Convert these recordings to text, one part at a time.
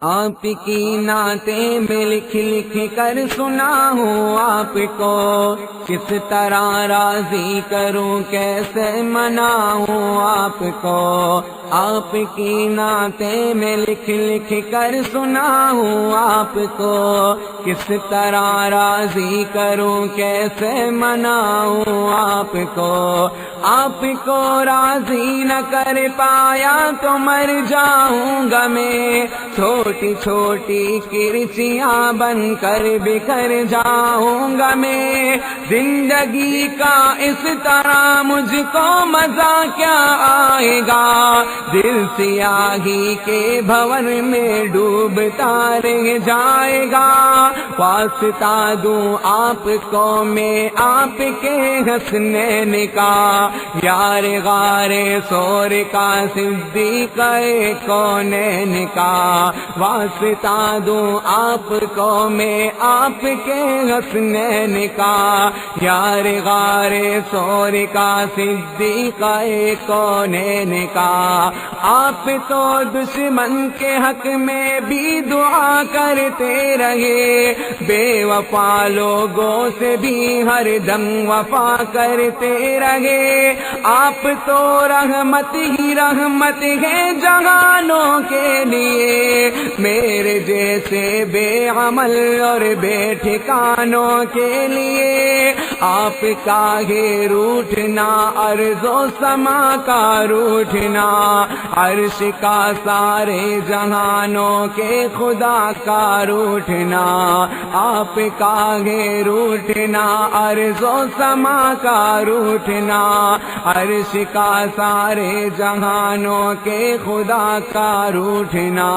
آپ کی نعتیں میں لکھ لکھ کر سناؤں آپ کو، کس طرح راضی کروں کیسے مناؤں آپ کو۔ آپ کی نعتیں میں لکھ لکھ کر سناؤں آپ کو، کس طرح راضی کروں کیسے مناؤں آپ کو۔ آپ کو راضی نہ کر پایا تو مر جاؤں گا میں، چھوٹی چھوٹی کرچیاں بن کر بکھر جاؤں گا میں۔ زندگی کا اس طرح مجھ کو مزہ کیا آئے گا، دل سیاہی کے بھور میں ڈوبتا رہ جائے گا۔ واسطہ دوں آپ کو میں آپ کے حسنین کا، یار غار سور کا صدیق کونین کا۔ واسطہ دوں آپ کو میں آپ کے حسنین کا، یار غار سور کا صدیق کونین کا۔ آپ تو دشمن کے حق میں بھی دعا کرتے رہے، بے وفا لوگوں سے بھی ہر دم وفا کرتے رہے۔ آپ تو رحمت ہی رحمت ہے جہانوں کے لیے، میرے جیسے بے عمل اور بے ٹھکانوں کے لیے۔ آپ کا ہے روٹھنا ارض و سما کا روٹھنا، عرش کا سارے جہانوں کے خدا کا روٹھنا۔ آپ کا ہے روٹھنا ارض و سما کا روٹھنا، عرش کا سارے جہانوں کے خدا کا روٹھنا۔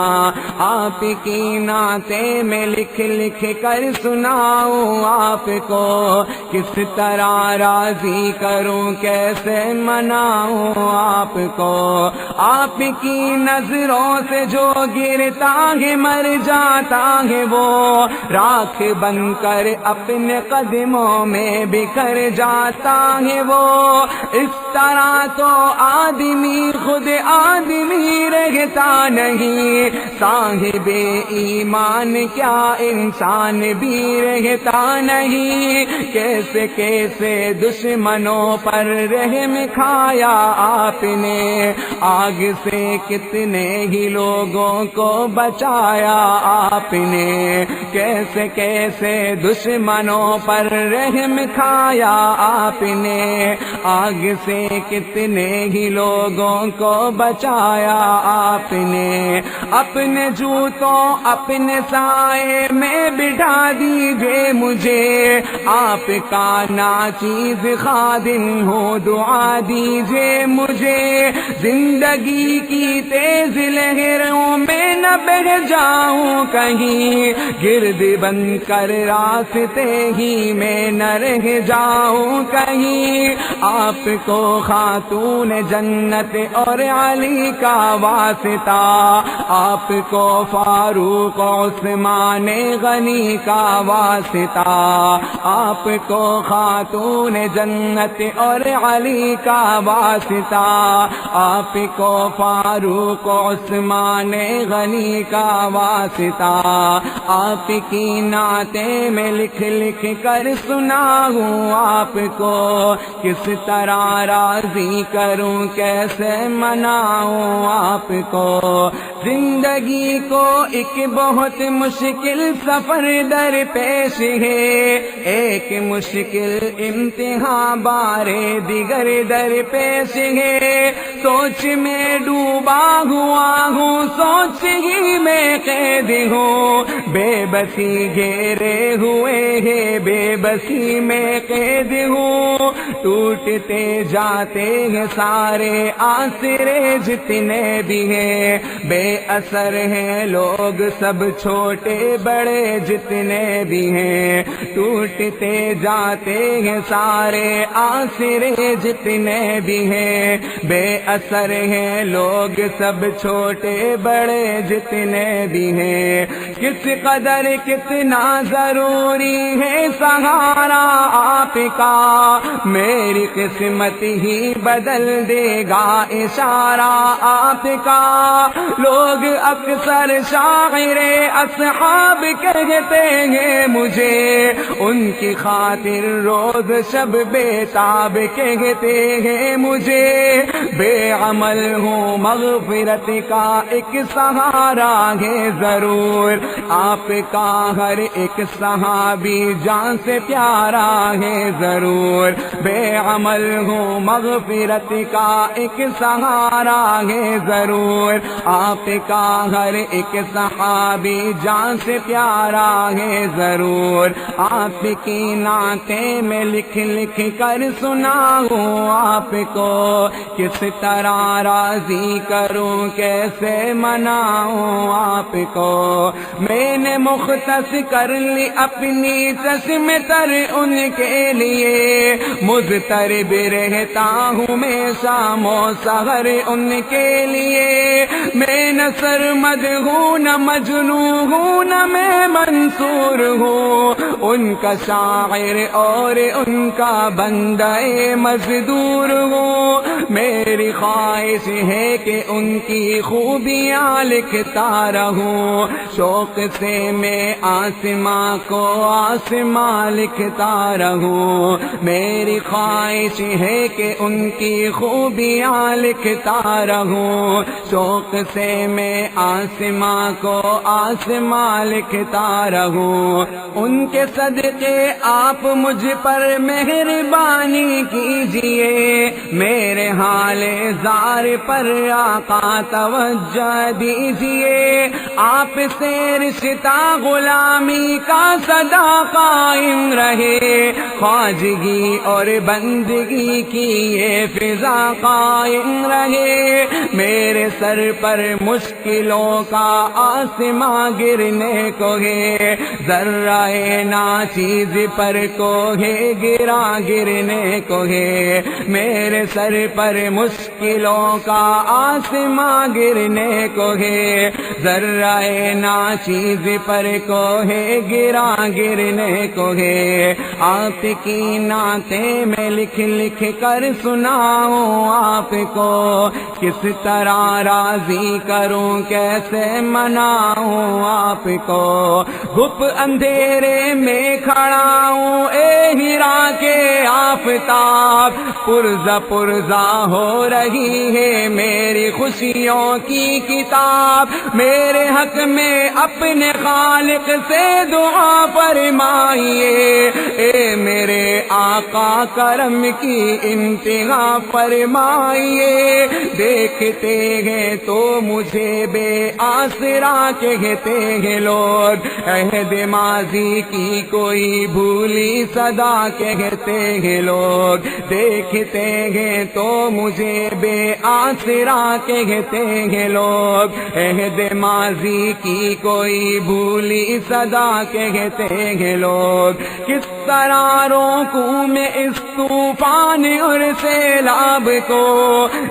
آپ کی نعتیں میں لکھ لکھ کر سناؤں آپ کو، کس طرح راضی کروں کیسے مناؤں آپ کو۔ آپ کی نظروں سے جو گرتا ہے مر جاتا ہے، وہ راکھ بن کر اپنے قدموں میں بکھر جاتا ہے وہ۔ اس طرح تو آدمی خود آدمی رہتا نہیں، صاحب ایمان کیا انسان بھی رہتا نہیں۔ کیسے کیسے دشمنوں پر رحم کھایا آپ نے، آگ سے کتنے ہی لوگوں کو بچایا آپ نے۔ کیسے کیسے دشمنوں پر رحم کھایا آپ نے، آگ سے کتنے ہی لوگوں کو بچایا آپ نے۔ اپنے جوتوں اپنے سائے میں بٹھا دیجئے مجھے، آپ کا ناچیز خادم ہو دعا دیجئے مجھے۔ زندگی کی تیز لہروں میں نہ بہہ جاؤں کہیں، گرد بن کر راستے ہی میں نہ رہ جاؤں کہیں۔ آپ کو خاتون جنت اور علی کا واسطہ، آپ کو فاروق عثمان غنی کا واسطہ، آپ کو خاتون جنت اور علی کا واسطہ، آپ کو فاروق عثمان غنی کا واسطہ۔ آپ کی نعتیں میں لکھ لکھ کر سناؤں آپ کو، کس طرح راضی کروں کیسے مناؤں آپ کو۔ زندگی کو ایک بہت مشکل سفر در پیش ہے، ایک مشکل امتحان بارے دیگر در پیش ہے۔ سوچ میں ڈوبا ہوا ہوں، سوچ ہی میں قید ہوں، بے بسی گھیرے ہوئے ہے، بے بسی میں قید ہوں۔ ٹوٹتے جاتے ہیں سارے آسرے جتنے بھی ہیں، بے اثر ہیں لوگ سب چھوٹے بڑے جتنے بھی ہیں۔ ٹوٹتے جاتے ہیں سارے آسرے جتنے بھی ہیں، بے اثر ہیں لوگ سب چھوٹے بڑے جتنے بھی ہیں۔ کس قدر کتنا ضروری ہے سہارا آپ کا، میری قسمت ہی بدل دے گا اشارہ آپ کا۔ لوگ اکثر شاعر اصحاب کہتے ہیں مجھے، ان کی خاطر روز شب بیتاب کہتے ہیں مجھے۔ بے عمل ہوں مغفرت کا ایک سہارا ہے ضرور، آپ کا ہر ایک صحابی جان سے پیارا ہے ضرور۔ بے عمل ہوں مغفرت کا ایک سہارا ہے ضرور، آپ کا ہر ایک صحابی جان سے پیارا ہے ضرور۔ آپ کی نعتیں میں لکھ لکھ کر سناؤں آپ کو، کس طرح راضی کروں کیسے مناؤں آپ کو۔ میں نے مختص کر لی اپنی چشم تر ان کے لیے، مضطرب رہتا ہوں میں شام و سحر ان کے لیے۔ میں نہ سرمد ہوں نہ مجنون ہوں نہ میں منصور ہوں، ان کا شاعر اور ان کا بندہ مزدور ہوں۔ میری خواہش ہے کہ ان کی خوبیاں لکھتا رہوں، شوق سے میں آسماں کو آسماں لکھتا رہوں۔ میری خواہش ہے کہ ان کی خوبیاں لکھتا رہوں، شوق سے میں آسماں کو آسماں لکھتا رہوں۔ ان کے صدقے آپ مجھ پر مہربانی کیجئے، میرے حال زار پر آقا توجہ دیجئے۔ آپ سے رشتہ غلامی کا صدا قائم رہے، خواجگی اور بندگی کی یہ فضا قائم رہے۔ میرے سر پر مشکلوں کا آسماں گرنے کو ہے، ذرہ ناچیز پر کو ہے گرا گرنے کو ہے۔ میرے سر پر مشکلوں کا آسماں گرنے کو ہے، ذرہ ناچیز پر کو ہے گرا گرنے کو ہے۔ آپ کی نعتیں میں لکھ لکھ کر سناؤں آپ کو، کس طرح راضی کروں کیسے مناؤں آپ کو۔ گھپ اندھیرے میں کھڑا ہوں اے ہیرا کے آفتاب، پرزہ پرزہ ہو رہی ہے میری خوشیوں کی کتاب۔ میرے حق میں اپنے خالق سے دعا فرمائیے، اے میرے آقا کرم کی انتہا فرمائیے۔ دیکھتے ہیں تو مجھے بے آسرا کہتے ہیں لوگ، عہد ماضی کی کوئی بھولی صدا کہتے ہیں لوگ۔ دیکھتے ہیں تو مجھے بے آسرا کہتے ہیں لوگ، عہد ماضی کی کوئی بھولی صدا کہتے ہیں لوگ۔ کس طرح روکوں میں اس طوفان اور سیلاب کو،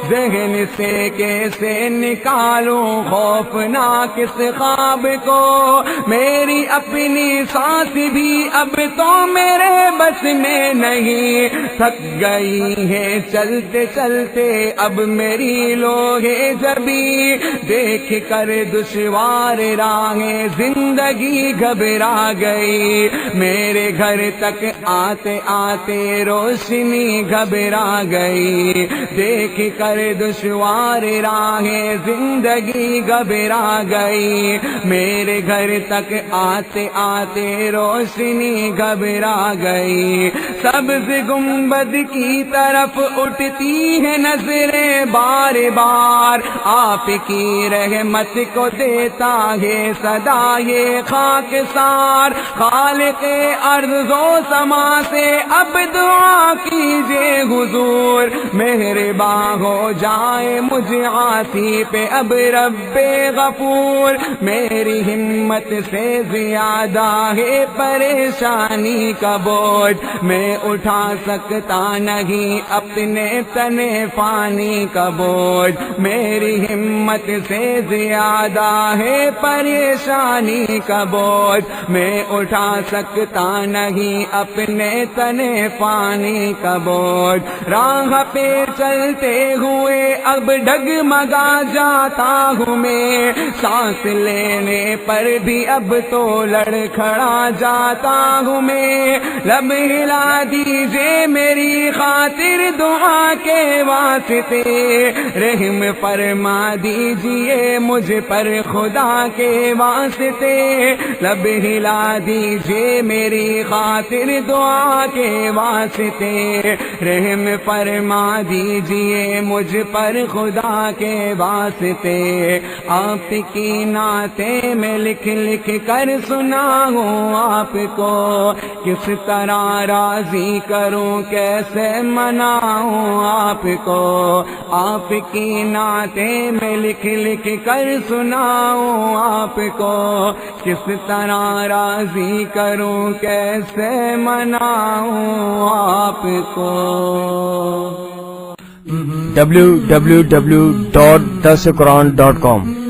ذہن سے کیسے نکالوں خوفناک اس خواب کو۔ میری اپنی سانس بھی اب تو میرے بس میں نہیں، تھک گئی ہے چلتے چلتے اب میری لوہے جبی۔ دیکھ کر دشوار راہیں زندگی گھبرا گئی، میرے گھر تک آتے آتے روشنی گھبرا گئی۔ دیکھ کر دشوار راہیں زندگی گھبرا گئی، میرے گھر تک آتے آتے روشنی گھبرا گئی۔ سبز گنبد کی طرف اٹھتی ہے نظریں بار بار، آپ کی رحمت کو دیتا ہے صدا یہ خاکسار۔ خالق ارض و سما سے اب دعا کیجئے حضور، مہربان ہو جائے مجھ عاصی پہ اب رب غفور۔ میری ہمت سے زیادہ ہے پریشانی کا بوجھ، میں اٹھا سکتا نہیں اپنے تنے فانی کا بوجھ۔ میری ہمت سے زیادہ ہے پریشانی کا بوجھ، میں اٹھا سکتا نہیں اپنے تنے فانی پریشانی کا بوجھ، راہ پہ چلتے ہوئے اب ڈگمگا جاتا ہوں میں، سانس لینے پر بھی اب تو لڑکھڑا جاتا ہوں میں، لب ہلا دیجئے میری خاطر دعا کے واسطے، رحم فرما دیجئے مجھ پر خدا کے واسطے، لب ہلا دیجئے میری خاطر دعا کے واسطے، رحم فرما دیجئے مجھ پر خدا کے واسطے، آپ کی نعتیں میں لکھ لکھ کر سناؤں آپ کو، کس طرح راضی کروں کیسے مناؤں آپ کو، آپ کی نعتیں میں لکھ لکھ کر سناؤں آپ کو، کس طرح راضی کروں کیسے مناؤں آپ کو۔ www.dasquran.com